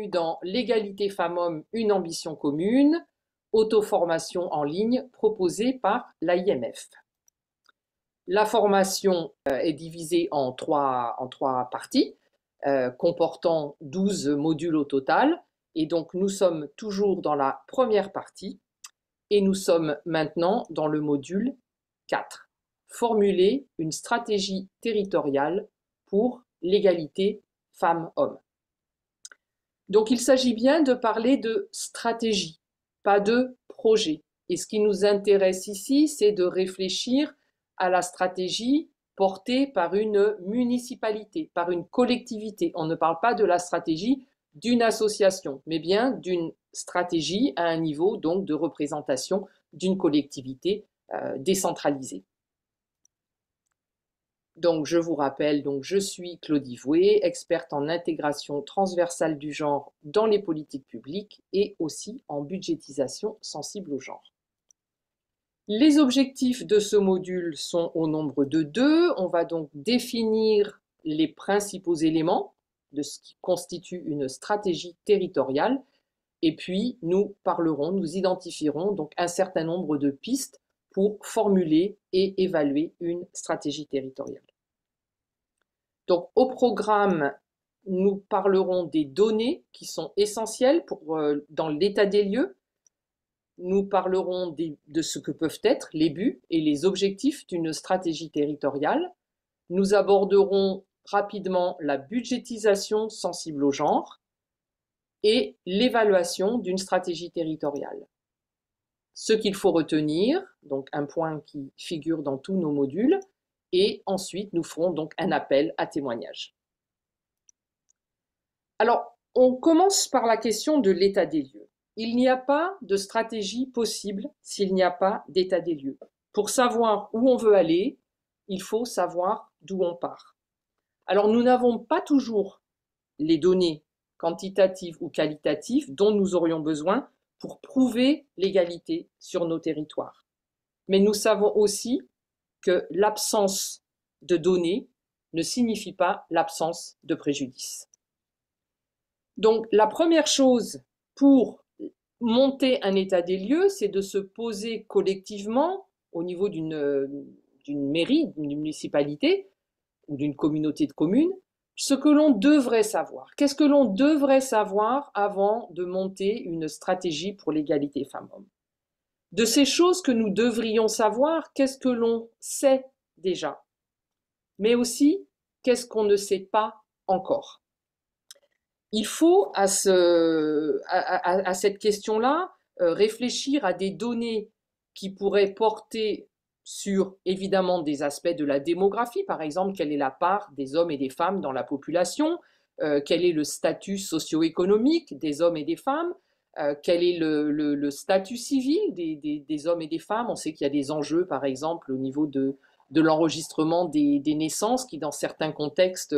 bienvenue dans l'égalité femmes-hommes, une ambition commune, auto-formation en ligne proposée par l'AIMF. La formation est divisée en trois parties, comportant 12 modules au total. Et donc, nous sommes toujours dans la première partie et nous sommes maintenant dans le module 4. Formuler une stratégie territoriale pour l'égalité femmes-hommes. Donc, il s'agit bien de parler de stratégie, pas de projet. Et ce qui nous intéresse ici, c'est de réfléchir à la stratégie portée par une municipalité, par une collectivité. On ne parle pas de la stratégie d'une association, mais bien d'une stratégie à un niveau donc de représentation d'une collectivité décentralisée. Donc, je vous rappelle, donc, je suis Claudie Voué, experte en intégration transversale du genre dans les politiques publiques et aussi en budgétisation sensible au genre. Les objectifs de ce module sont au nombre de 2. On va donc définir les principaux éléments de ce qui constitue une stratégie territoriale et puis nous identifierons donc un certain nombre de pistes pour formuler et évaluer une stratégie territoriale. Donc, au programme, nous parlerons des données qui sont essentielles dans l'état des lieux. Nous parlerons de ce que peuvent être les buts et les objectifs d'une stratégie territoriale. Nous aborderons rapidement la budgétisation sensible au genre et l'évaluation d'une stratégie territoriale. Ce qu'il faut retenir, donc un point qui figure dans tous nos modules, et ensuite nous ferons donc un appel à témoignages. Alors, on commence par la question de l'état des lieux. Il n'y a pas de stratégie possible s'il n'y a pas d'état des lieux. Pour savoir où on veut aller, il faut savoir d'où on part. Alors, nous n'avons pas toujours les données quantitatives ou qualitatives dont nous aurions besoin pour prouver l'égalité sur nos territoires. Mais nous savons aussi que l'absence de données ne signifie pas l'absence de préjudice. Donc, la première chose pour monter un état des lieux, c'est de se poser collectivement au niveau d'une mairie, d'une municipalité ou d'une communauté de communes, ce que l'on devrait savoir. Qu'est-ce que l'on devrait savoir avant de monter une stratégie pour l'égalité femmes-hommes? De ces choses que nous devrions savoir, qu'est-ce que l'on sait déjà? Mais aussi, qu'est-ce qu'on ne sait pas encore? Il faut à cette question-là réfléchir à des données qui pourraient porter sur évidemment des aspects de la démographie, par exemple, quelle est la part des hommes et des femmes dans la population, quel est le statut socio-économique des hommes et des femmes, quel est le statut civil des hommes et des femmes. On sait qu'il y a des enjeux, par exemple, au niveau de l'enregistrement des naissances qui, dans certains contextes,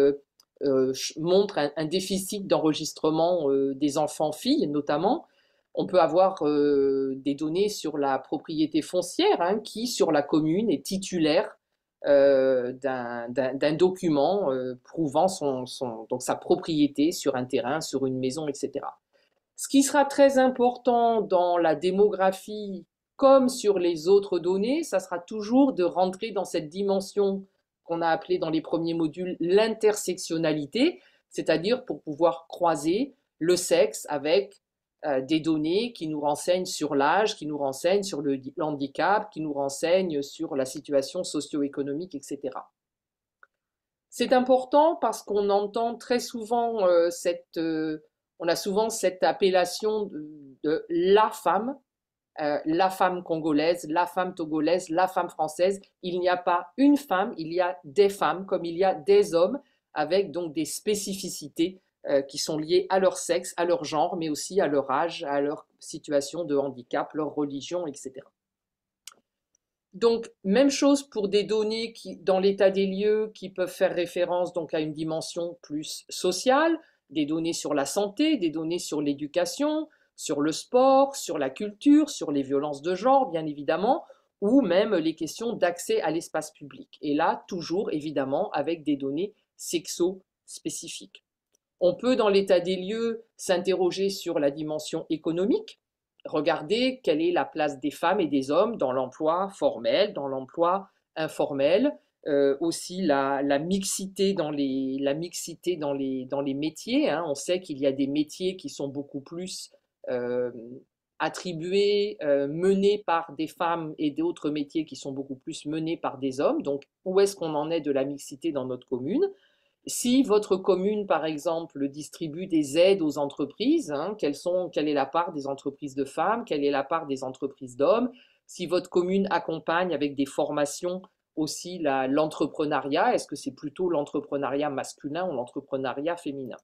montrent un déficit d'enregistrement des enfants-filles, notamment. On peut avoir des données sur la propriété foncière, qui, sur la commune, est titulaire d'un document prouvant donc sa propriété sur un terrain, sur une maison, etc. Ce qui sera très important dans la démographie, comme sur les autres données, ça sera toujours de rentrer dans cette dimension qu'on a appelée dans les premiers modules l'intersectionnalité, c'est-à-dire pour pouvoir croiser le sexe avec des données qui nous renseignent sur l'âge, qui nous renseignent sur le handicap, qui nous renseignent sur la situation socio-économique, etc. C'est important parce qu'on entend très souvent on a souvent cette appellation de la femme congolaise, la femme togolaise, la femme française. Il n'y a pas une femme, il y a des femmes comme il y a des hommes avec donc des spécificités qui sont liées à leur sexe, à leur genre, mais aussi à leur âge, à leur situation de handicap, leur religion, etc. Donc, même chose pour des données dans l'état des lieux qui peuvent faire référence donc à une dimension plus sociale, des données sur la santé, des données sur l'éducation, sur le sport, sur la culture, sur les violences de genre, bien évidemment, ou même les questions d'accès à l'espace public. Et là, toujours, évidemment, avec des données sexo-spécifiques. On peut, dans l'état des lieux, s'interroger sur la dimension économique, regarder quelle est la place des femmes et des hommes dans l'emploi formel, dans l'emploi informel, aussi la mixité dans les métiers, hein. On sait qu'il y a des métiers qui sont beaucoup plus euh, attribués, menés par des femmes et d'autres métiers qui sont beaucoup plus menés par des hommes. Donc, où est-ce qu'on en est de la mixité dans notre commune? Si votre commune, par exemple, distribue des aides aux entreprises, hein, quelle est la part des entreprises de femmes, quelle est la part des entreprises d'hommes? Si votre commune accompagne avec des formations aussi l'entrepreneuriat, est-ce que c'est plutôt l'entrepreneuriat masculin ou l'entrepreneuriat féminin?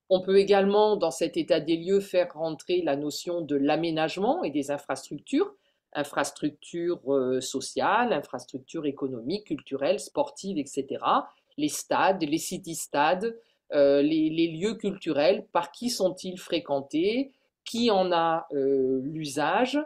On peut également, dans cet état des lieux, faire rentrer la notion de l'aménagement et des infrastructures, infrastructures sociales, infrastructures économiques, culturelles, sportives, etc. Les stades, les city-stades, les lieux culturels, par qui sont-ils fréquentés, qui en a l'usage.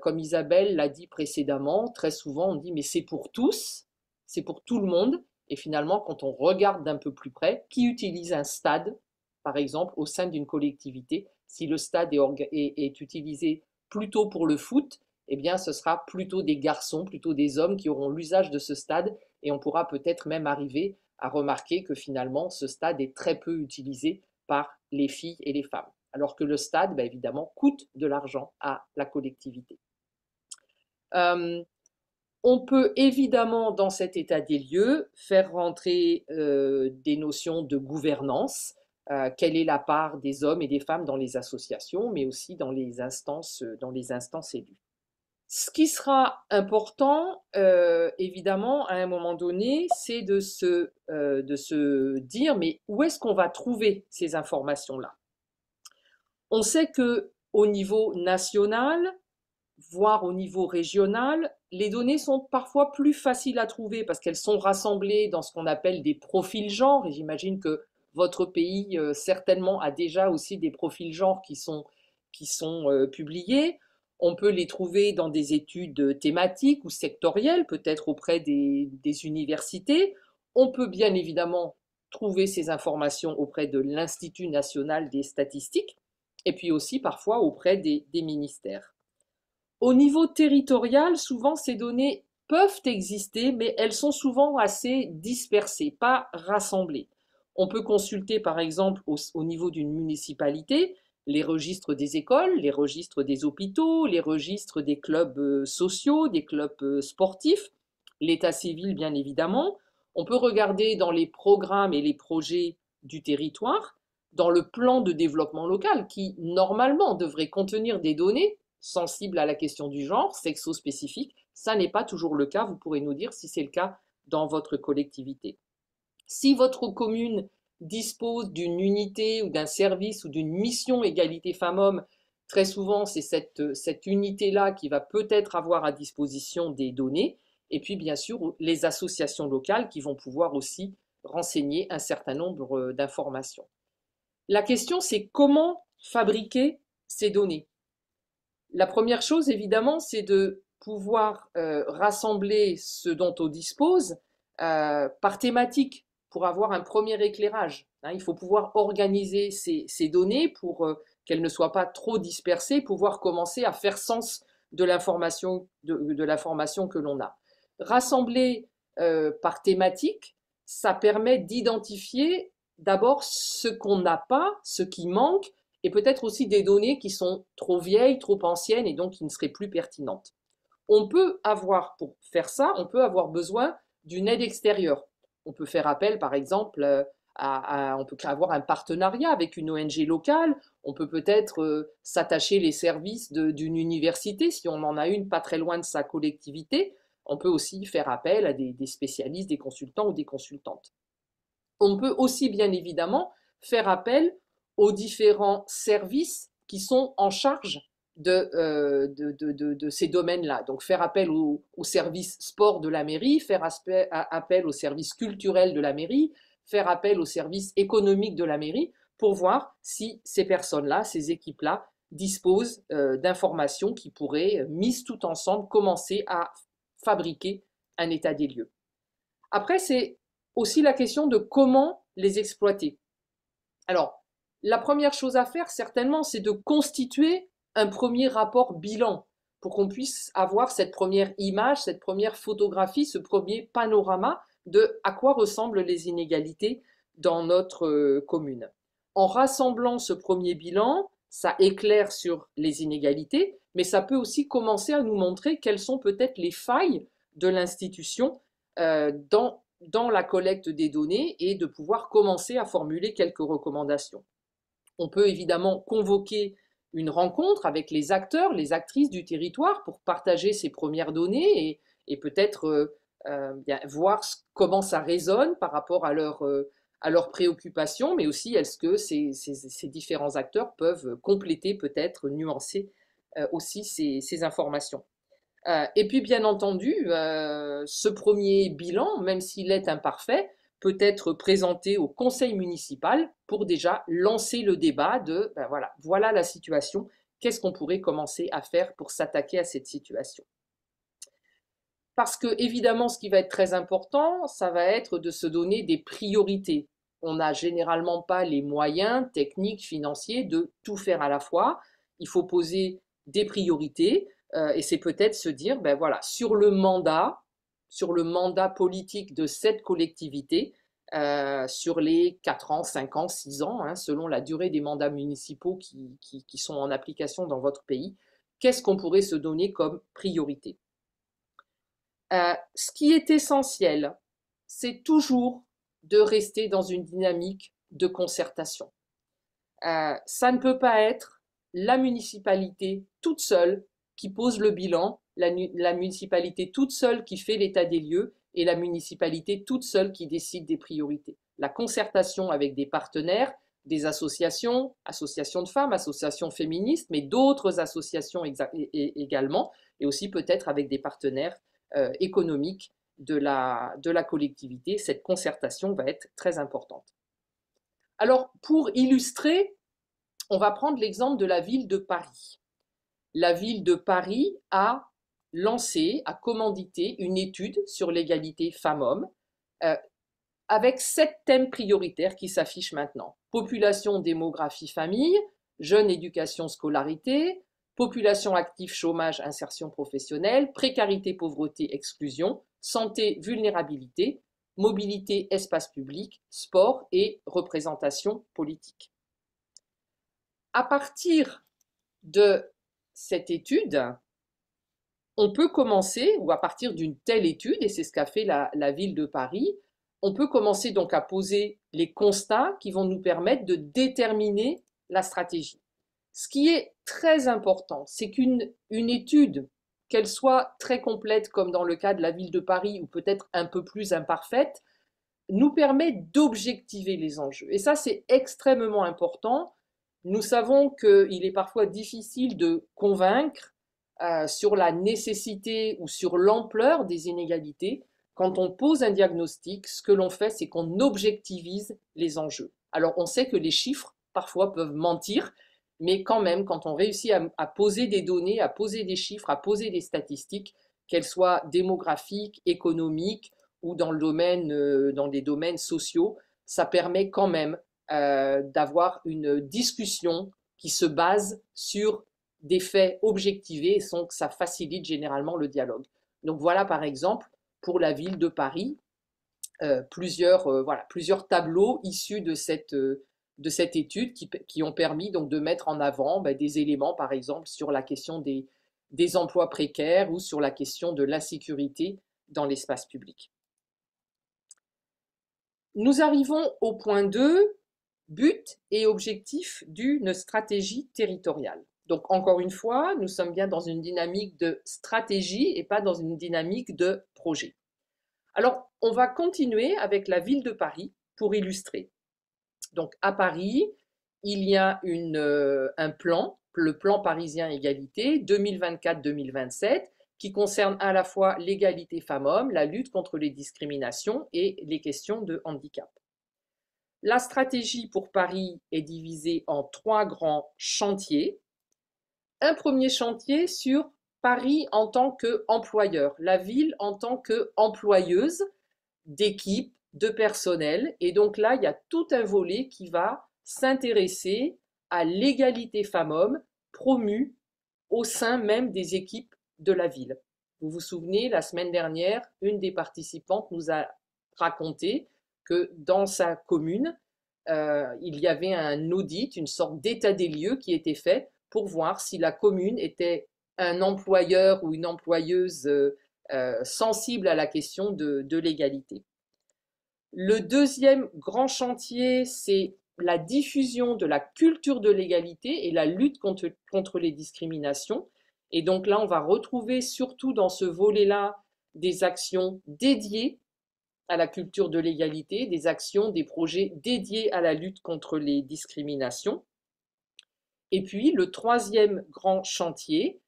Comme Isabelle l'a dit précédemment, très souvent on dit mais c'est pour tous, c'est pour tout le monde. Et finalement, quand on regarde d'un peu plus près, qui utilise un stade par exemple, au sein d'une collectivité, si le stade est utilisé plutôt pour le foot, eh bien, ce sera plutôt des garçons, plutôt des hommes qui auront l'usage de ce stade et on pourra peut-être même arriver à remarquer que finalement, ce stade est très peu utilisé par les filles et les femmes. Alors que le stade, bah, évidemment, coûte de l'argent à la collectivité. On peut évidemment, dans cet état des lieux, faire rentrer des notions de gouvernance. Quelle est la part des hommes et des femmes dans les associations, mais aussi dans les instances élues. Ce qui sera important, évidemment, à un moment donné, c'est de se dire, mais où est-ce qu'on va trouver ces informations-là? On sait que au niveau national, voire au niveau régional, les données sont parfois plus faciles à trouver parce qu'elles sont rassemblées dans ce qu'on appelle des profils genre. Et j'imagine que votre pays certainement a déjà aussi des profils genre qui sont publiés. On peut les trouver dans des études thématiques ou sectorielles, peut-être auprès des universités. On peut bien évidemment trouver ces informations auprès de l'Institut national des statistiques et puis aussi parfois auprès des ministères. Au niveau territorial, souvent ces données peuvent exister, mais elles sont souvent assez dispersées, pas rassemblées. On peut consulter par exemple au niveau d'une municipalité les registres des écoles, les registres des hôpitaux, les registres des clubs sociaux, des clubs sportifs, l'état civil bien évidemment. On peut regarder dans les programmes et les projets du territoire, dans le plan de développement local qui normalement devrait contenir des données sensibles à la question du genre, sexo-spécifique. Ça n'est pas toujours le cas. Vous pourrez nous dire si c'est le cas dans votre collectivité. Si votre commune dispose d'une unité ou d'un service ou d'une mission égalité femmes-hommes, très souvent c'est cette unité-là qui va peut-être avoir à disposition des données. Et puis bien sûr les associations locales qui vont pouvoir aussi renseigner un certain nombre d'informations. La question c'est comment fabriquer ces données. La première chose, évidemment, c'est de pouvoir rassembler ce dont on dispose par thématique pour avoir un premier éclairage. Hein. Il faut pouvoir organiser ces données pour qu'elles ne soient pas trop dispersées, pouvoir commencer à faire sens de l'information que l'on a. Rassembler par thématique, ça permet d'identifier d'abord ce qu'on n'a pas, ce qui manque, et peut-être aussi des données qui sont trop vieilles, trop anciennes et donc qui ne seraient plus pertinentes. On peut avoir, pour faire ça, on peut avoir besoin d'une aide extérieure. On peut faire appel, par exemple, on peut avoir un partenariat avec une ONG locale, on peut peut-être s'attacher les services d'une université, si on en a une pas très loin de sa collectivité. On peut aussi faire appel à des spécialistes, des consultants ou des consultantes. On peut aussi, bien évidemment, faire appel aux différents services qui sont en charge de ces domaines-là. Donc faire appel au service sport de la mairie, faire appel au service culturel de la mairie, faire appel au service économique de la mairie pour voir si ces personnes-là, ces équipes-là, disposent d'informations qui pourraient, mises tout ensemble, commencer à fabriquer un état des lieux. Après, c'est aussi la question de comment les exploiter. Alors, la première chose à faire, certainement, c'est de constituer un premier rapport bilan pour qu'on puisse avoir cette première image, cette première photographie, ce premier panorama de à quoi ressemblent les inégalités dans notre commune. En rassemblant ce premier bilan, ça éclaire sur les inégalités, mais ça peut aussi commencer à nous montrer quelles sont peut-être les failles de l'institution dans la collecte des données et de pouvoir commencer à formuler quelques recommandations. On peut évidemment convoquer une rencontre avec les acteurs, les actrices du territoire pour partager ces premières données et peut-être voir comment ça résonne par rapport à leurs préoccupations, mais aussi est-ce que ces différents acteurs peuvent compléter, peut-être nuancer aussi ces informations. Et puis, bien entendu, ce premier bilan, même s'il est imparfait, peut être présenté au conseil municipal pour déjà lancer le débat de, ben voilà la situation, qu'est-ce qu'on pourrait commencer à faire pour s'attaquer à cette situation. Parce que, évidemment, ce qui va être très important, ça va être de se donner des priorités. On n'a généralement pas les moyens techniques, financiers de tout faire à la fois. Il faut poser des priorités et c'est peut-être se dire, ben voilà, sur le mandat politique de cette collectivité, sur les 4 ans, 5 ans, 6 ans, hein, selon la durée des mandats municipaux qui sont en application dans votre pays, qu'est-ce qu'on pourrait se donner comme priorité? Ce qui est essentiel, c'est toujours de rester dans une dynamique de concertation. Ça ne peut pas être la municipalité toute seule qui pose le bilan, la municipalité toute seule qui fait l'état des lieux et la municipalité toute seule qui décide des priorités. La concertation avec des partenaires, des associations, associations de femmes, associations féministes, mais d'autres associations également, et aussi peut-être avec des partenaires économiques de la collectivité. Cette concertation va être très importante. Alors, pour illustrer, on va prendre l'exemple de la ville de Paris. La ville de Paris a lancé, a commandité une étude sur l'égalité femmes-hommes avec 7 thèmes prioritaires qui s'affichent maintenant. Population, démographie, famille, jeunes, éducation, scolarité, population active, chômage, insertion professionnelle, précarité, pauvreté, exclusion, santé, vulnérabilité, mobilité, espace public, sport et représentation politique. À partir de cette étude, on peut commencer, ou à partir d'une telle étude, et c'est ce qu'a fait la ville de Paris, on peut commencer donc à poser les constats qui vont nous permettre de déterminer la stratégie. Ce qui est très important, c'est qu'une étude, qu'elle soit très complète comme dans le cas de la ville de Paris ou peut-être un peu plus imparfaite, nous permet d'objectiver les enjeux. Et ça, c'est extrêmement important. Nous savons qu'il est parfois difficile de convaincre sur la nécessité ou sur l'ampleur des inégalités. Quand on pose un diagnostic, ce que l'on fait, c'est qu'on objectivise les enjeux. Alors, on sait que les chiffres, parfois, peuvent mentir, mais quand même, quand on réussit à poser des données, à poser des chiffres, à poser des statistiques, qu'elles soient démographiques, économiques ou dans des domaines sociaux, ça permet quand même d'avoir une discussion qui se base sur des faits objectivés et donc ça facilite généralement le dialogue. Donc voilà par exemple pour la ville de Paris plusieurs tableaux issus de cette étude qui ont permis donc de mettre en avant des éléments par exemple sur la question des emplois précaires ou sur la question de l'insécurité dans l'espace public. Nous arrivons au point 2, but et objectif d'une stratégie territoriale. Donc encore une fois, nous sommes bien dans une dynamique de stratégie et pas dans une dynamique de projet. Alors, on va continuer avec la ville de Paris pour illustrer. Donc à Paris, il y a un plan, le plan parisien égalité 2024-2027, qui concerne à la fois l'égalité femmes-hommes, la lutte contre les discriminations et les questions de handicap. La stratégie pour Paris est divisée en 3 grands chantiers. Un premier chantier sur Paris en tant qu'employeur, la ville en tant qu'employeuse d'équipes, de personnel. Et donc là, il y a tout un volet qui va s'intéresser à l'égalité femmes-hommes promue au sein même des équipes de la ville. Vous vous souvenez, la semaine dernière, une des participantes nous a raconté que dans sa commune, il y avait un audit, une sorte d'état des lieux qui était fait pour voir si la commune était un employeur ou une employeuse sensible à la question de l'égalité. Le deuxième grand chantier, c'est la diffusion de la culture de l'égalité et la lutte contre les discriminations. Et donc là, on va retrouver surtout dans ce volet-là des actions dédiées à la culture de l'égalité, des actions, des projets dédiés à la lutte contre les discriminations. Et puis le troisième grand chantier,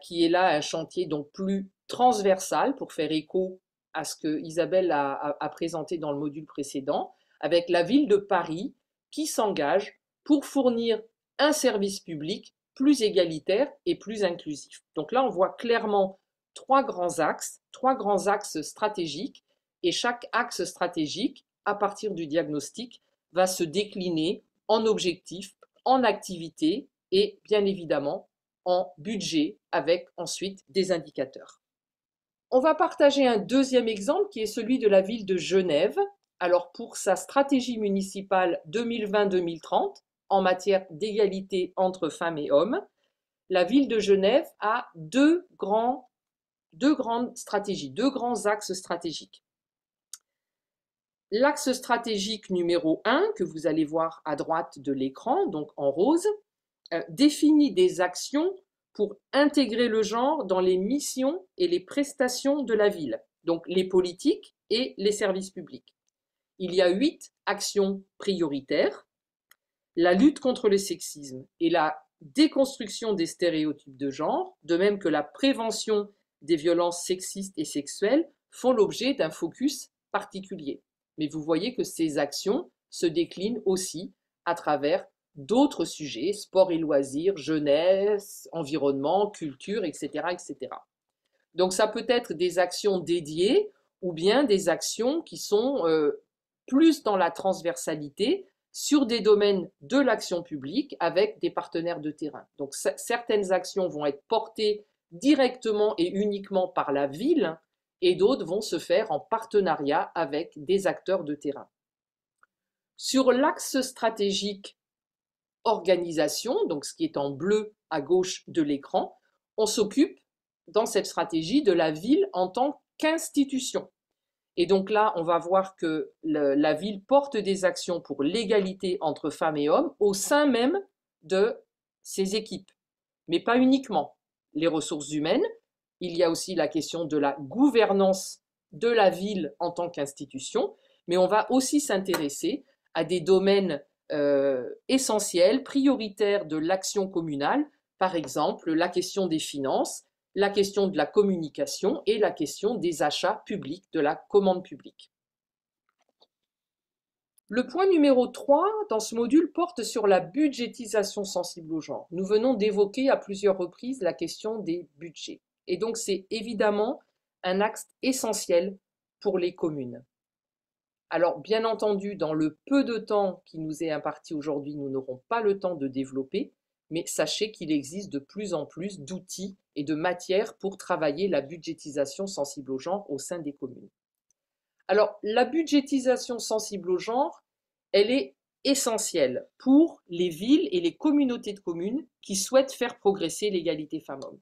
qui est là un chantier donc plus transversal pour faire écho à ce que Isabelle a présenté dans le module précédent, avec la ville de Paris qui s'engage pour fournir un service public plus égalitaire et plus inclusif. Donc là, on voit clairement trois grands axes stratégiques, et chaque axe stratégique, à partir du diagnostic, va se décliner en objectifs, en activités et bien évidemment en budget avec ensuite des indicateurs. On va partager un deuxième exemple qui est celui de la ville de Genève. Alors pour sa stratégie municipale 2020-2030 en matière d'égalité entre femmes et hommes, la ville de Genève a deux grandes stratégies, deux grands axes stratégiques. L'axe stratégique numéro 1, que vous allez voir à droite de l'écran, donc en rose, définit des actions pour intégrer le genre dans les missions et les prestations de la ville, donc les politiques et les services publics. Il y a 8 actions prioritaires: la lutte contre le sexisme et la déconstruction des stéréotypes de genre, de même que la prévention des violences sexistes et sexuelles, font l'objet d'un focus particulier. Mais vous voyez que ces actions se déclinent aussi à travers d'autres sujets, sport et loisirs, jeunesse, environnement, culture, etc., etc. Donc ça peut être des actions dédiées ou bien des actions qui sont plus dans la transversalité sur des domaines de l'action publique avec des partenaires de terrain. Donc certaines actions vont être portées directement et uniquement par la ville et d'autres vont se faire en partenariat avec des acteurs de terrain. Sur l'axe stratégique organisation, donc ce qui est en bleu à gauche de l'écran, on s'occupe dans cette stratégie de la ville en tant qu'institution. Et donc là, on va voir que la ville porte des actions pour l'égalité entre femmes et hommes au sein même de ses équipes, mais pas uniquement. Les ressources humaines, il y a aussi la question de la gouvernance de la ville en tant qu'institution, mais on va aussi s'intéresser à des domaines essentiels, prioritaires de l'action communale, par exemple la question des finances, la question de la communication et la question des achats publics, de la commande publique. Le point numéro 3 dans ce module porte sur la budgétisation sensible au genre. Nous venons d'évoquer à plusieurs reprises la question des budgets. Et donc c'est évidemment un axe essentiel pour les communes. Alors bien entendu, dans le peu de temps qui nous est imparti aujourd'hui, nous n'aurons pas le temps de développer, mais sachez qu'il existe de plus en plus d'outils et de matières pour travailler la budgétisation sensible au genre au sein des communes. Alors la budgétisation sensible au genre, elle est essentielle pour les villes et les communautés de communes qui souhaitent faire progresser l'égalité femmes-hommes.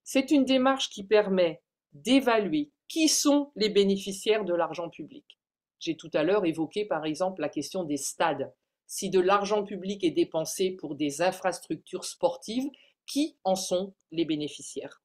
C'est une démarche qui permet d'évaluer qui sont les bénéficiaires de l'argent public. J'ai tout à l'heure évoqué par exemple la question des stades. Si de l'argent public est dépensé pour des infrastructures sportives, qui en sont les bénéficiaires?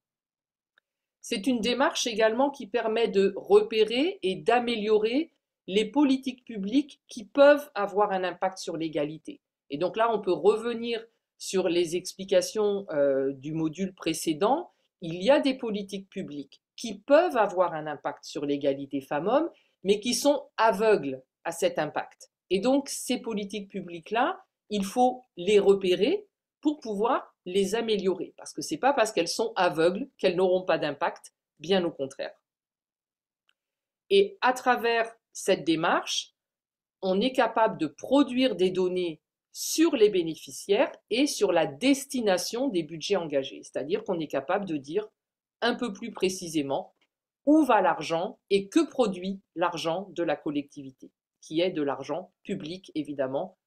C'est une démarche également qui permet de repérer et d'améliorer les politiques publiques qui peuvent avoir un impact sur l'égalité. Et donc là, on peut revenir sur les explications du module précédent. Il y a des politiques publiques qui peuvent avoir un impact sur l'égalité femmes-hommes, mais qui sont aveugles à cet impact. Et donc, ces politiques publiques-là, il faut les repérer pour pouvoir les améliorer. Parce que ce n'est pas parce qu'elles sont aveugles qu'elles n'auront pas d'impact, bien au contraire. Et à travers cette démarche, on est capable de produire des données sur les bénéficiaires et sur la destination des budgets engagés. C'est-à-dire qu'on est capable de dire un peu plus précisément où va l'argent et que produit l'argent de la collectivité, qui est de l'argent public évidemment,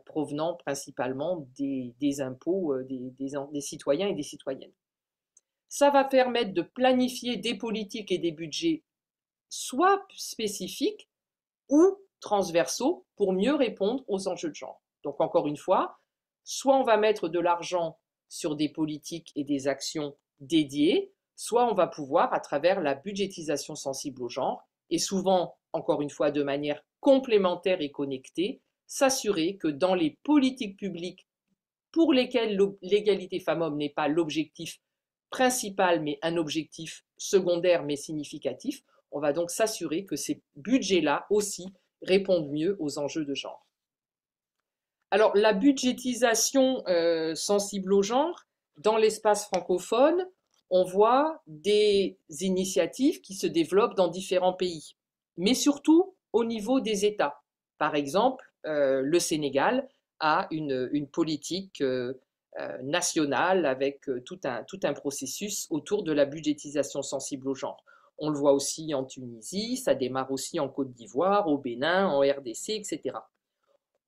provenant principalement des impôts des citoyens et des citoyennes. Ça va permettre de planifier des politiques et des budgets soit spécifiques ou transversaux pour mieux répondre aux enjeux de genre. Donc encore une fois, soit on va mettre de l'argent sur des politiques et des actions dédiées, soit on va pouvoir, à travers la budgétisation sensible au genre, et souvent, encore une fois, de manière complémentaire et connectée, s'assurer que dans les politiques publiques pour lesquelles l'égalité femmes-hommes n'est pas l'objectif principal, mais un objectif secondaire mais significatif, on va donc s'assurer que ces budgets-là aussi répondent mieux aux enjeux de genre. Alors, la budgétisation sensible au genre, dans l'espace francophone, on voit des initiatives qui se développent dans différents pays, mais surtout au niveau des États. Par exemple, le Sénégal a une politique nationale avec tout un processus autour de la budgétisation sensible au genre. On le voit aussi en Tunisie, ça démarre aussi en Côte d'Ivoire, au Bénin, en RDC, etc.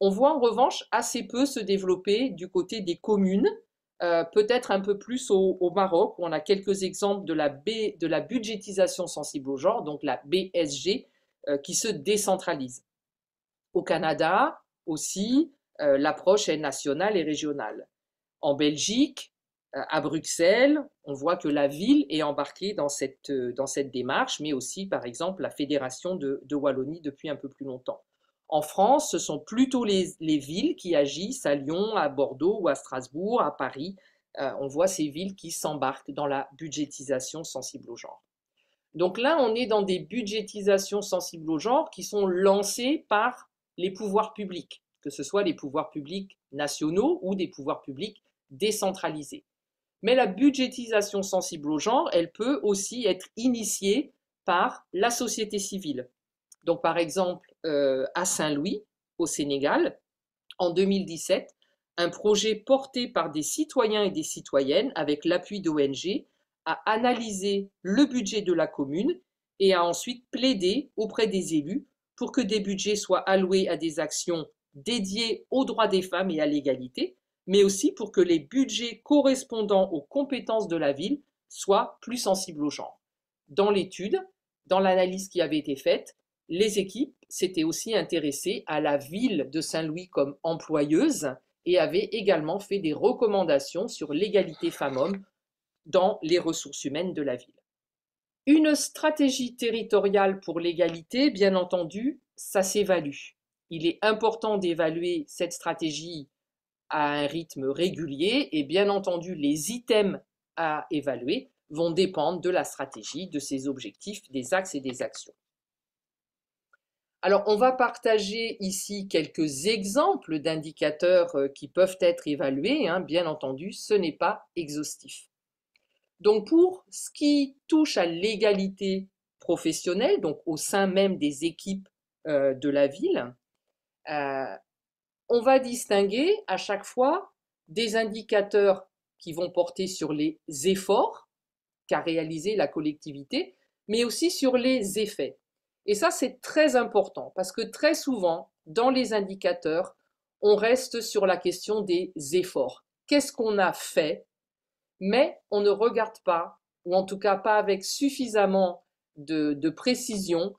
On voit en revanche assez peu se développer du côté des communes, peut-être un peu plus au Maroc, où on a quelques exemples de la budgétisation sensible au genre, donc la BSG, qui se décentralise. Au Canada aussi, l'approche est nationale et régionale. En Belgique, à Bruxelles, on voit que la ville est embarquée dans cette démarche, mais aussi, par exemple, la Fédération de Wallonie depuis un peu plus longtemps. En France, ce sont plutôt les villes qui agissent à Lyon, à Bordeaux ou à Strasbourg, à Paris. On voit ces villes qui s'embarquent dans la budgétisation sensible au genre. Donc là, on est dans des budgétisations sensibles au genre qui sont lancées par les pouvoirs publics, que ce soit les pouvoirs publics nationaux ou des pouvoirs publics décentralisés. Mais la budgétisation sensible au genre, elle peut aussi être initiée par la société civile. Donc par exemple, à Saint-Louis, au Sénégal, en 2017, un projet porté par des citoyens et des citoyennes avec l'appui d'ONG a analysé le budget de la commune et a ensuite plaidé auprès des élus pour que des budgets soient alloués à des actions dédiées aux droits des femmes et à l'égalité, mais aussi pour que les budgets correspondant aux compétences de la ville soient plus sensibles au genre. Dans l'étude, dans l'analyse qui avait été faite, les équipes s'étaient aussi intéressées à la ville de Saint-Louis comme employeuse et avaient également fait des recommandations sur l'égalité femmes-hommes dans les ressources humaines de la ville. Une stratégie territoriale pour l'égalité, bien entendu, ça s'évalue. Il est important d'évaluer cette stratégie à un rythme régulier et bien entendu, les items à évaluer vont dépendre de la stratégie, de ses objectifs, des axes et des actions. Alors, on va partager ici quelques exemples d'indicateurs qui peuvent être évalués. Bien entendu, ce n'est pas exhaustif. Donc, pour ce qui touche à l'égalité professionnelle, donc au sein même des équipes de la ville, on va distinguer à chaque fois des indicateurs qui vont porter sur les efforts qu'a réalisé la collectivité, mais aussi sur les effets. Et ça, c'est très important parce que très souvent, dans les indicateurs, on reste sur la question des efforts. Qu'est-ce qu'on a fait? Mais on ne regarde pas, ou en tout cas pas avec suffisamment de précision,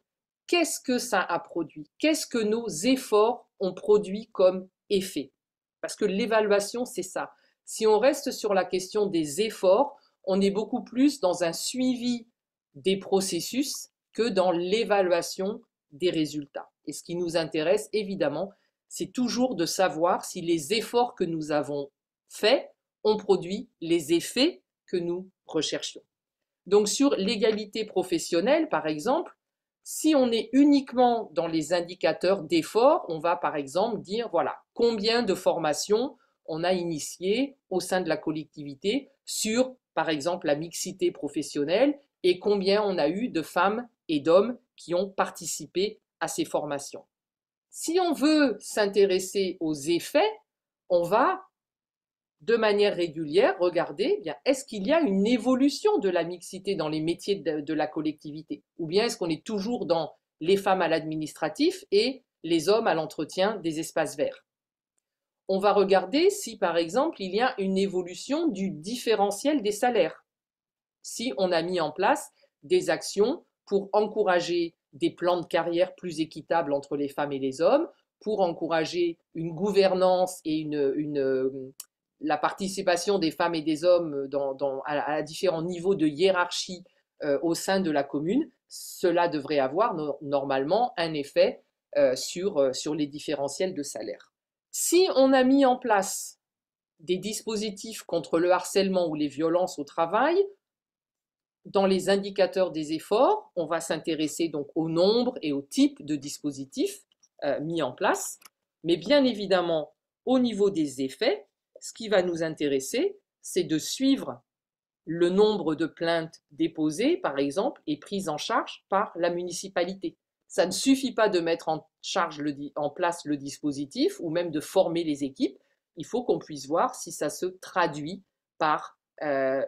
qu'est-ce que ça a produit? Qu'est-ce que nos efforts ont produit comme effet? Parce que l'évaluation, c'est ça. Si on reste sur la question des efforts, on est beaucoup plus dans un suivi des processus que dans l'évaluation des résultats. Et ce qui nous intéresse, évidemment, c'est toujours de savoir si les efforts que nous avons faits ont produit les effets que nous recherchions. Donc sur l'égalité professionnelle, par exemple, si on est uniquement dans les indicateurs d'effort, on va par exemple dire, voilà, combien de formations on a initiées au sein de la collectivité sur, par exemple, la mixité professionnelle et combien on a eu de femmes et d'hommes qui ont participé à ces formations. Si on veut s'intéresser aux effets, on va de manière régulière regarder, eh bien, est-ce qu'il y a une évolution de la mixité dans les métiers de la collectivité, ou bien est-ce qu'on est toujours dans les femmes à l'administratif et les hommes à l'entretien des espaces verts. On va regarder si, par exemple, il y a une évolution du différentiel des salaires, si on a mis en place des actions pour encourager des plans de carrière plus équitables entre les femmes et les hommes, pour encourager une gouvernance et la participation des femmes et des hommes à différents niveaux de hiérarchie au sein de la commune. Cela devrait avoir normalement un effet sur les différentiels de salaire. Si on a mis en place des dispositifs contre le harcèlement ou les violences au travail, dans les indicateurs des efforts, on va s'intéresser donc au nombre et au type de dispositifs mis en place, mais bien évidemment, au niveau des effets, ce qui va nous intéresser, c'est de suivre le nombre de plaintes déposées, par exemple, et prises en charge par la municipalité. Ça ne suffit pas de mettre en place le dispositif ou même de former les équipes. Il faut qu'on puisse voir si ça se traduit par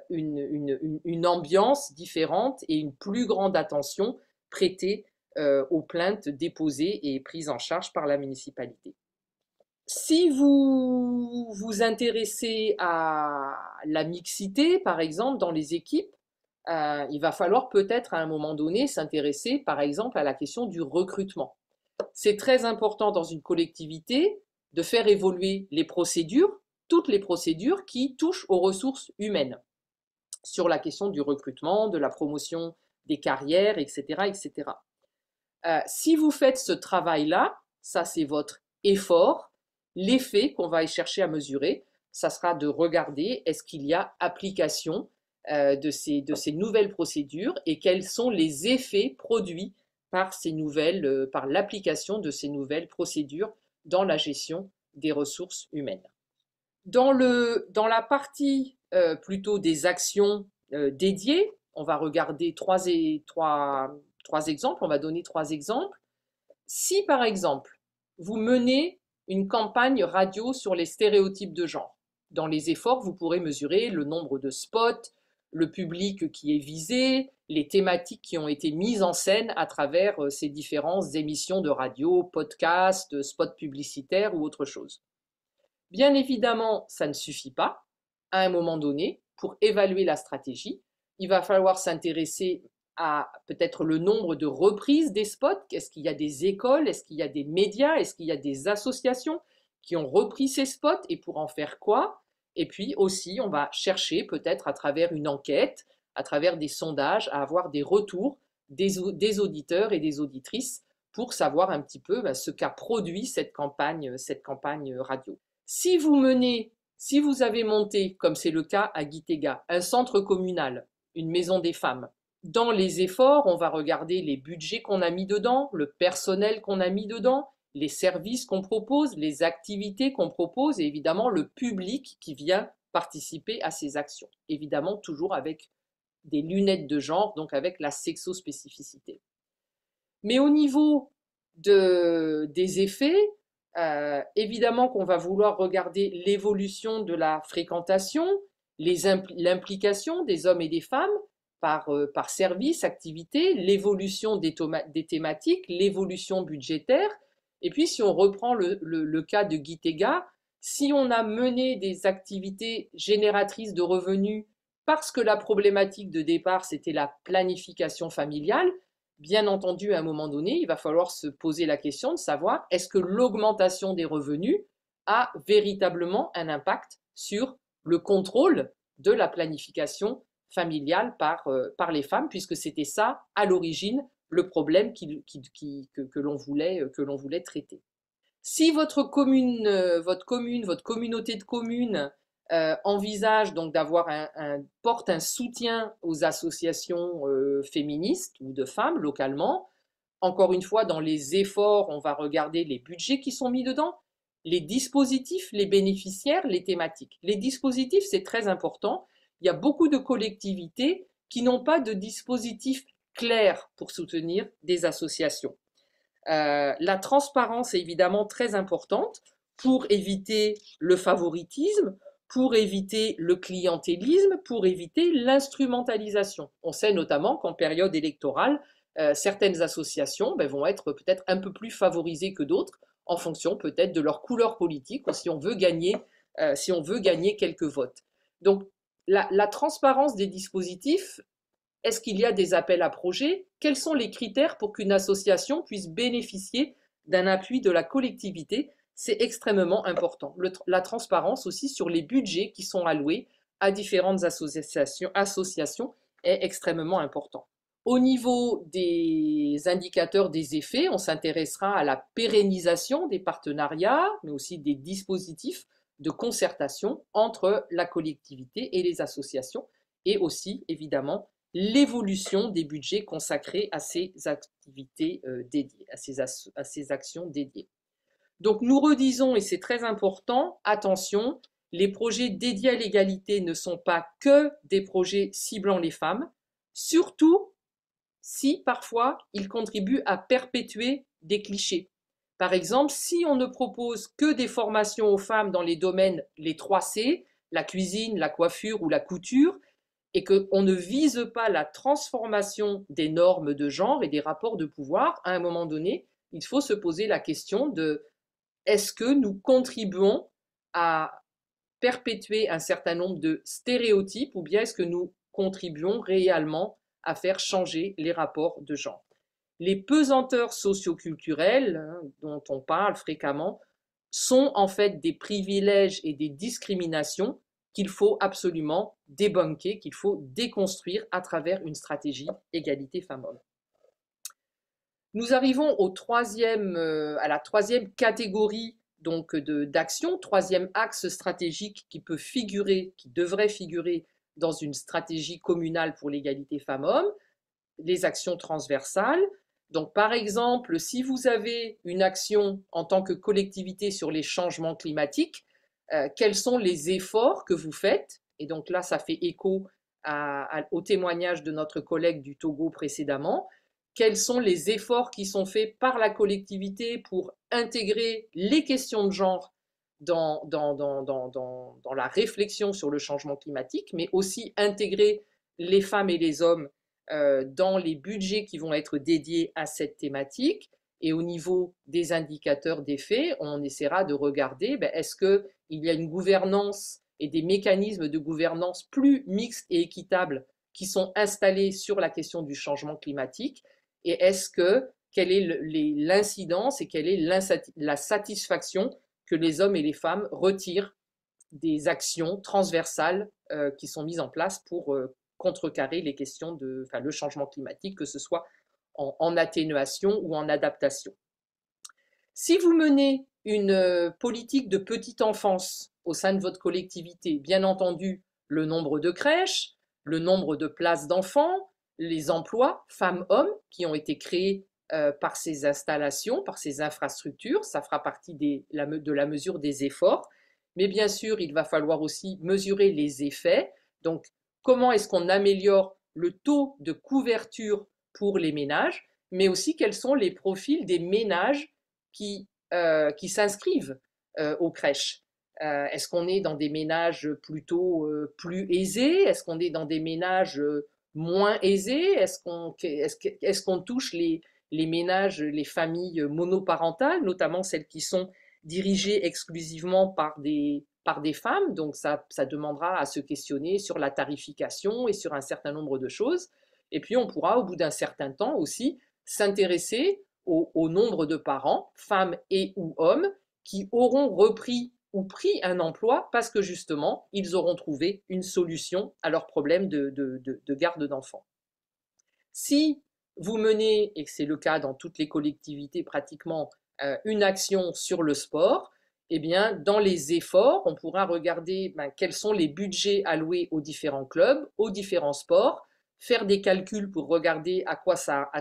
une ambiance différente et une plus grande attention prêtée aux plaintes déposées et prises en charge par la municipalité. Si vous vous intéressez à la mixité, par exemple, dans les équipes, il va falloir peut-être à un moment donné s'intéresser, par exemple, à la question du recrutement. C'est très important dans une collectivité de faire évoluer les procédures, toutes les procédures qui touchent aux ressources humaines, sur la question du recrutement, de la promotion des carrières, etc. etc. Si vous faites ce travail-là, ça c'est votre effort, l'effet qu'on va chercher à mesurer, ça sera de regarder est-ce qu'il y a application de ces nouvelles procédures et quels sont les effets produits par par l'application de ces nouvelles procédures dans la gestion des ressources humaines. Dans la partie plutôt des actions dédiées, on va regarder trois exemples, on va donner 3 exemples. Si par exemple, vous menez une campagne radio sur les stéréotypes de genre, dans les efforts, vous pourrez mesurer le nombre de spots, le public qui est visé, les thématiques qui ont été mises en scène à travers ces différentes émissions de radio, podcasts, spots publicitaires ou autre chose. Bien évidemment, ça ne suffit pas. À un moment donné, pour évaluer la stratégie, il va falloir s'intéresser à peut-être le nombre de reprises des spots. Est-ce qu'il y a des écoles? Est-ce qu'il y a des médias? Est-ce qu'il y a des associations qui ont repris ces spots et pour en faire quoi? Et puis aussi, on va chercher peut-être à travers une enquête, à travers des sondages, à avoir des retours des auditeurs et des auditrices pour savoir un petit peu ce qu'a produit cette campagne radio. Si vous avez monté, comme c'est le cas à Gitega, un centre communal, une maison des femmes, dans les efforts, on va regarder les budgets qu'on a mis dedans, le personnel qu'on a mis dedans, les services qu'on propose, les activités qu'on propose et évidemment le public qui vient participer à ces actions. Évidemment, toujours avec des lunettes de genre, donc avec la sexospécificité. Mais au niveau des effets, évidemment qu'on va vouloir regarder l'évolution de la fréquentation, l'implication des hommes et des femmes par service, activité, l'évolution des thématiques, l'évolution budgétaire. Et puis si on reprend le cas de Gitega, si on a mené des activités génératrices de revenus parce que la problématique de départ, c'était la planification familiale, bien entendu, à un moment donné, il va falloir se poser la question de savoir est-ce que l'augmentation des revenus a véritablement un impact sur le contrôle de la planification familiale par les femmes, puisque c'était ça, à l'origine, le problème que l'on voulait traiter. Si votre communauté de communes envisage donc porte un soutien aux associations féministes ou de femmes localement. Encore une fois, dans les efforts, on va regarder les budgets qui sont mis dedans, les dispositifs, les bénéficiaires, les thématiques. Les dispositifs, c'est très important. Il y a beaucoup de collectivités qui n'ont pas de dispositif clair pour soutenir des associations. La transparence est évidemment très importante pour éviter le favoritisme, pour éviter le clientélisme, pour éviter l'instrumentalisation. On sait notamment qu'en période électorale, certaines associations vont être peut-être un peu plus favorisées que d'autres en fonction peut-être de leur couleur politique ou si on veut gagner quelques votes. Donc la transparence des dispositifs, est-ce qu'il y a des appels à projets? Quels sont les critères pour qu'une association puisse bénéficier d'un appui de la collectivité? C'est extrêmement important. La transparence aussi sur les budgets qui sont alloués à différentes associations est extrêmement important. Au niveau des indicateurs des effets, on s'intéressera à la pérennisation des partenariats, mais aussi des dispositifs de concertation entre la collectivité et les associations, et aussi, évidemment, l'évolution des budgets consacrés à ces activités dédiées, à ces actions dédiées. Donc nous redisons, et c'est très important, attention, les projets dédiés à l'égalité ne sont pas que des projets ciblant les femmes, surtout si parfois ils contribuent à perpétuer des clichés. Par exemple, si on ne propose que des formations aux femmes dans les domaines, les 3C, la cuisine, la coiffure ou la couture, et qu'on ne vise pas la transformation des normes de genre et des rapports de pouvoir, à un moment donné, il faut se poser la question de est-ce que nous contribuons à perpétuer un certain nombre de stéréotypes ou bien est-ce que nous contribuons réellement à faire changer les rapports de genre? Les pesanteurs socioculturelles dont on parle fréquemment sont en fait des privilèges et des discriminations qu'il faut absolument débunker, qu'il faut déconstruire à travers une stratégie égalité femmes-hommes. Nous arrivons à la troisième catégorie donc d'action, troisième axe stratégique qui devrait figurer dans une stratégie communale pour l'égalité femmes-hommes, les actions transversales. Donc par exemple, si vous avez une action en tant que collectivité sur les changements climatiques, quels sont les efforts que vous faites? Et donc là, ça fait écho au témoignage de notre collègue du Togo précédemment. Quels sont les efforts qui sont faits par la collectivité pour intégrer les questions de genre dans la réflexion sur le changement climatique, mais aussi intégrer les femmes et les hommes dans les budgets qui vont être dédiés à cette thématique. Et au niveau des indicateurs d'effet, on essaiera de regarder est-ce qu'il y a une gouvernance et des mécanismes de gouvernance plus mixtes et équitables qui sont installés sur la question du changement climatique, et quelle est l'incidence et quelle est la satisfaction que les hommes et les femmes retirent des actions transversales qui sont mises en place pour contrecarrer les questions le changement climatique, que ce soit en atténuation ou en adaptation. Si vous menez une politique de petite enfance au sein de votre collectivité, bien entendu, le nombre de crèches, le nombre de places d'enfants, les emplois femmes-hommes qui ont été créés par ces installations, par ces infrastructures, ça fera partie de la mesure des efforts. Mais bien sûr, il va falloir aussi mesurer les effets. Donc, comment est-ce qu'on améliore le taux de couverture pour les ménages, mais aussi quels sont les profils des ménages qui s'inscrivent aux crèches. Est-ce qu'on est dans des ménages plutôt plus aisés? Est-ce qu'on est dans des ménages moins aisés? Est-ce qu'on touche les ménages, les familles monoparentales, notamment celles qui sont dirigées exclusivement par des femmes? Donc ça demandera à se questionner sur la tarification et sur un certain nombre de choses. Et puis on pourra, au bout d'un certain temps aussi, s'intéresser au nombre de parents, femmes et ou hommes, qui auront repris ou pris un emploi parce que justement, ils auront trouvé une solution à leur problème de garde d'enfants. Si vous menez, et c'est le cas dans toutes les collectivités pratiquement, une action sur le sport, eh bien, dans les efforts, on pourra regarder quels sont les budgets alloués aux différents clubs, aux différents sports, faire des calculs pour regarder à quoi ça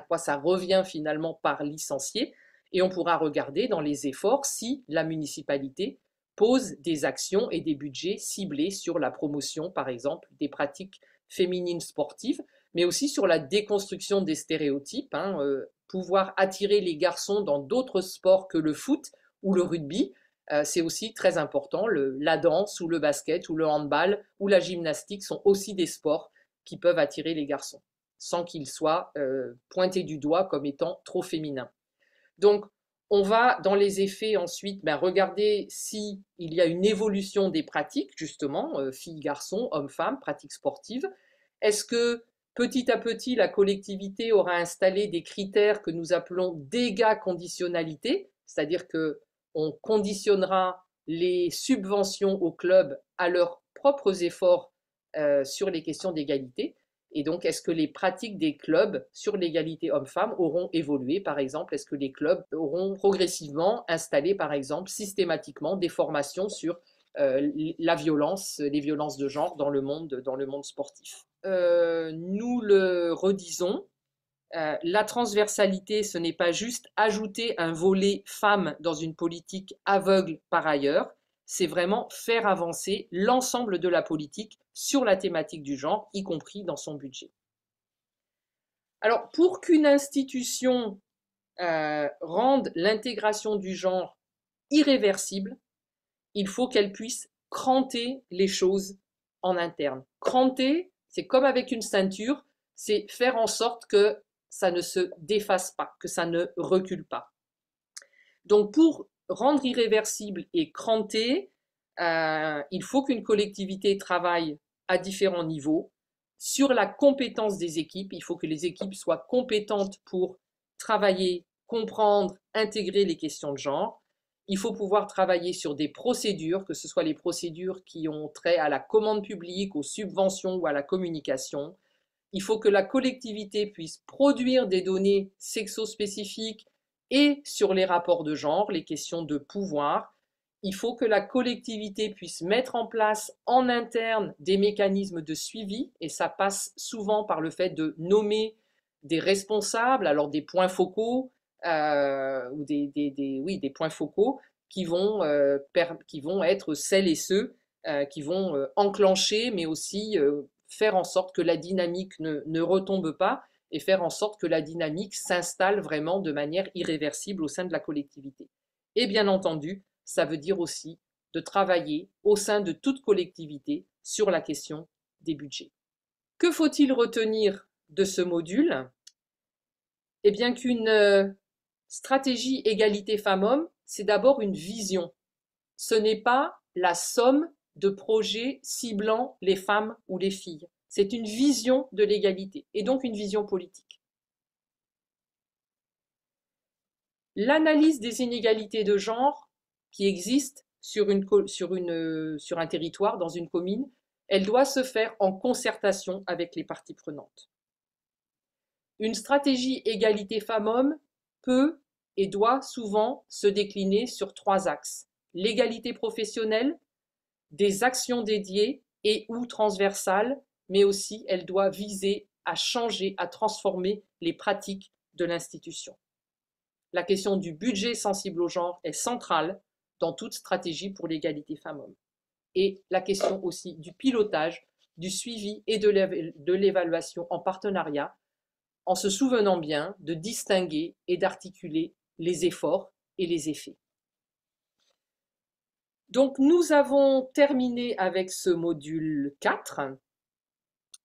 revient finalement par licencié, et on pourra regarder dans les efforts si la municipalité pose des actions et des budgets ciblés sur la promotion, par exemple, des pratiques féminines sportives, mais aussi sur la déconstruction des stéréotypes, pouvoir attirer les garçons dans d'autres sports que le foot ou le rugby, c'est aussi très important. La danse ou le basket ou le handball ou la gymnastique sont aussi des sports qui peuvent attirer les garçons, sans qu'ils soient pointés du doigt comme étant trop féminins. Donc, on va dans les effets ensuite regarder s'il y a une évolution des pratiques, justement, filles, garçons, hommes, femmes, pratiques sportives. Est-ce que petit à petit, la collectivité aura installé des critères que nous appelons dégâts conditionnalité, c'est-à-dire que on conditionnera les subventions aux clubs à leurs propres efforts sur les questions d'égalité. Et donc, est-ce que les pratiques des clubs sur l'égalité homme-femme auront évolué, par exemple? Est-ce que les clubs auront progressivement installé, par exemple, systématiquement des formations sur la violence, les violences de genre dans le monde sportif? Nous le redisons, la transversalité, ce n'est pas juste ajouter un volet femmes dans une politique aveugle par ailleurs, c'est vraiment faire avancer l'ensemble de la politique sur la thématique du genre, y compris dans son budget. Alors, pour qu'une institution rende l'intégration du genre irréversible, il faut qu'elle puisse cranter les choses en interne. Cranter, c'est comme avec une ceinture, c'est faire en sorte que ça ne se défasse pas, que ça ne recule pas. Donc pour rendre irréversible et cranter, il faut qu'une collectivité travaille à différents niveaux sur la compétence des équipes. Il faut que les équipes soient compétentes pour travailler, comprendre, intégrer les questions de genre. Il faut pouvoir travailler sur des procédures, que ce soit les procédures qui ont trait à la commande publique, aux subventions ou à la communication. Il faut que la collectivité puisse produire des données sexospécifiques et sur les rapports de genre, les questions de pouvoir. Il faut que la collectivité puisse mettre en place en interne des mécanismes de suivi, et ça passe souvent par le fait de nommer des responsables, alors des points focaux, ou des points focaux qui vont être celles et ceux qui vont enclencher, mais aussi faire en sorte que la dynamique ne retombe pas et faire en sorte que la dynamique s'installe vraiment de manière irréversible au sein de la collectivité. Et bien entendu, ça veut dire aussi de travailler au sein de toute collectivité sur la question des budgets. Que faut-il retenir de ce module? Eh bien qu'une stratégie égalité femmes-hommes, c'est d'abord une vision. Ce n'est pas la somme de projets ciblant les femmes ou les filles. C'est une vision de l'égalité et donc une vision politique. L'analyse des inégalités de genre qui existent sur un territoire, dans une commune, elle doit se faire en concertation avec les parties prenantes. Une stratégie égalité femmes-hommes peut et doit souvent se décliner sur 3 axes. L'égalité professionnelle, des actions dédiées et ou transversales, mais aussi elle doit viser à changer, à transformer les pratiques de l'institution. La question du budget sensible au genre est centrale dans toute stratégie pour l'égalité femmes-hommes. Et la question aussi du pilotage, du suivi et de l'évaluation en partenariat, en se souvenant bien de distinguer et d'articuler les efforts et les effets. Donc nous avons terminé avec ce module 4.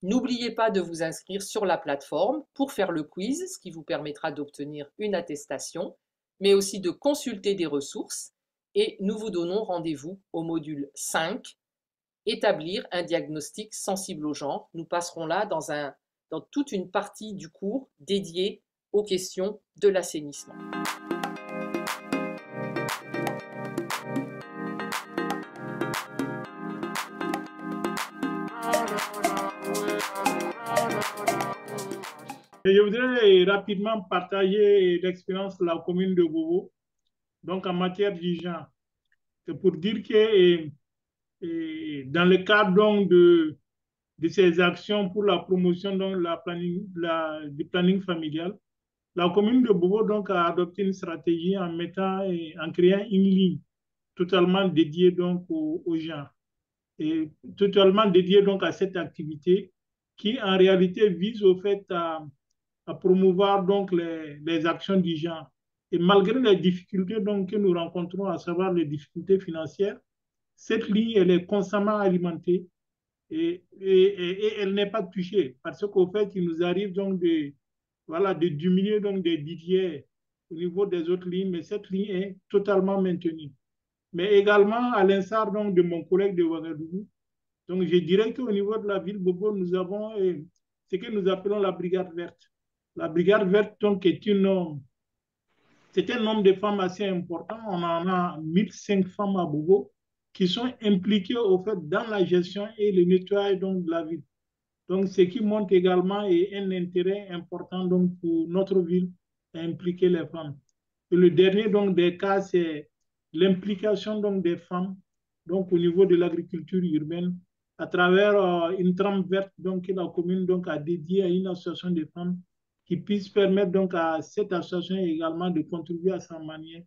N'oubliez pas de vous inscrire sur la plateforme pour faire le quiz, ce qui vous permettra d'obtenir une attestation, mais aussi de consulter des ressources. Et nous vous donnons rendez-vous au module 5, établir un diagnostic sensible au genre. Nous passerons là dans toute une partie du cours dédiée aux questions de l'assainissement. Et je voudrais rapidement partager l'expérience de la commune de Bobo, donc en matière du genre. C'est pour dire que dans le cadre donc, de ces actions pour la promotion donc, du planning familial, la commune de Bobo donc, a adopté une stratégie en créant une ligne totalement dédiée donc, au genre et totalement dédiée donc, à cette activité qui en réalité vise au fait à promouvoir donc les actions du genre Et malgré les difficultés donc, que nous rencontrons, à savoir les difficultés financières, cette ligne, elle est constamment alimentée et elle n'est pas touchée. Parce qu'au fait, il nous arrive donc voilà, de diminuer donc des budgets au niveau des autres lignes, mais cette ligne est totalement maintenue. Mais également, à l'instar donc de mon collègue de Ouagadougou, donc je dirais qu'au niveau de la ville Bobo, nous avons ce que nous appelons la brigade verte. La brigade verte donc c'est un nombre de femmes assez important. On en a 1005 femmes à Bobo qui sont impliquées au fait dans la gestion et le nettoyage donc, de la ville. Donc, ce qui montre également un intérêt important donc, pour notre ville à impliquer les femmes. Et le dernier donc, des cas, c'est l'implication donc, des femmes donc, au niveau de l'agriculture urbaine à travers une trame verte donc, que la commune donc, a dédiée à une association de femmes qui puisse permettre donc, à cette association également de contribuer à sa manière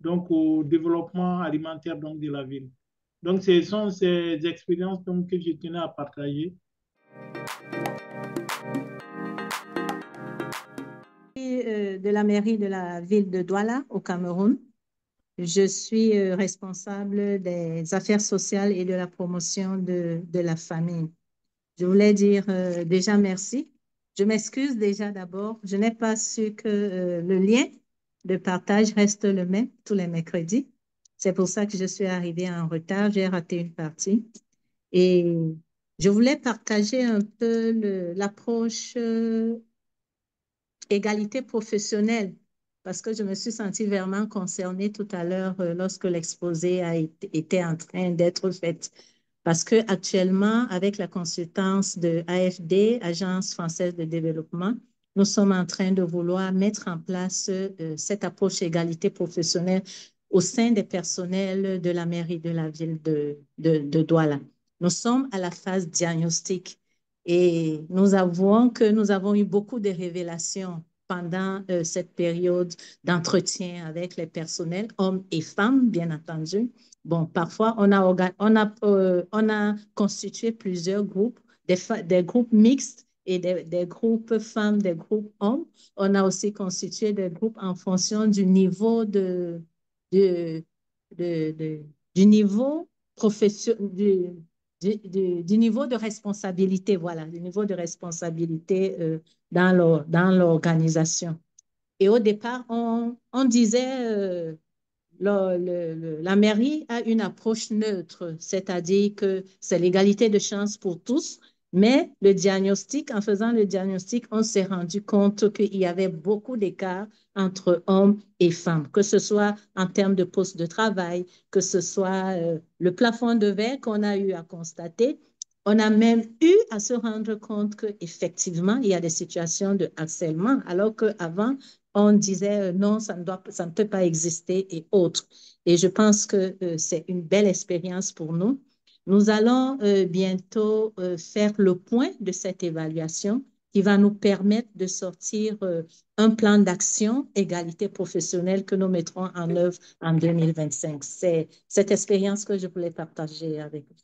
donc, au développement alimentaire donc, de la ville. Donc, ce sont ces expériences donc, que je tenais à partager. De la mairie de la ville de Douala au Cameroun. Je suis responsable des affaires sociales et de la promotion de la famille. Je voulais dire déjà merci. Je m'excuse déjà d'abord. Je n'ai pas su que le lien de partage reste le même tous les mercredis. C'est pour ça que je suis arrivée en retard. J'ai raté une partie. Et je voulais partager un peu l'approche égalité professionnelle, parce que je me suis sentie vraiment concernée tout à l'heure lorsque l'exposé était en train d'être fait. Parce que actuellement, avec la consultance de AFD, Agence française de développement, nous sommes en train de vouloir mettre en place cette approche égalité professionnelle au sein des personnels de la mairie de la ville de Douala. Nous sommes à la phase diagnostic. Et nous avouons que nous avons eu beaucoup de révélations pendant cette période d'entretien avec les personnels, hommes et femmes, bien entendu. Bon, parfois, on a constitué plusieurs groupes, des groupes mixtes et des groupes femmes, des groupes hommes. On a aussi constitué des groupes en fonction du niveau de, du niveau professionnel, du niveau de responsabilité, voilà, du niveau de responsabilité dans l'organisation. Et au départ, on disait la mairie a une approche neutre, c'est-à-dire que c'est l'égalité de chance pour tous, mais le diagnostic, en faisant le diagnostic, on s'est rendu compte qu'il y avait beaucoup d'écarts entre hommes et femmes, que ce soit en termes de poste de travail, que ce soit le plafond de verre qu'on a eu à constater. On a même eu à se rendre compte qu'effectivement, il y a des situations de harcèlement, alors qu'avant, on disait non, ça ne peut pas exister et autres. Et je pense que c'est une belle expérience pour nous. Nous allons bientôt faire le point de cette évaluation qui va nous permettre de sortir un plan d'action égalité professionnelle que nous mettrons en œuvre en 2025. C'est cette expérience que je voulais partager avec vous.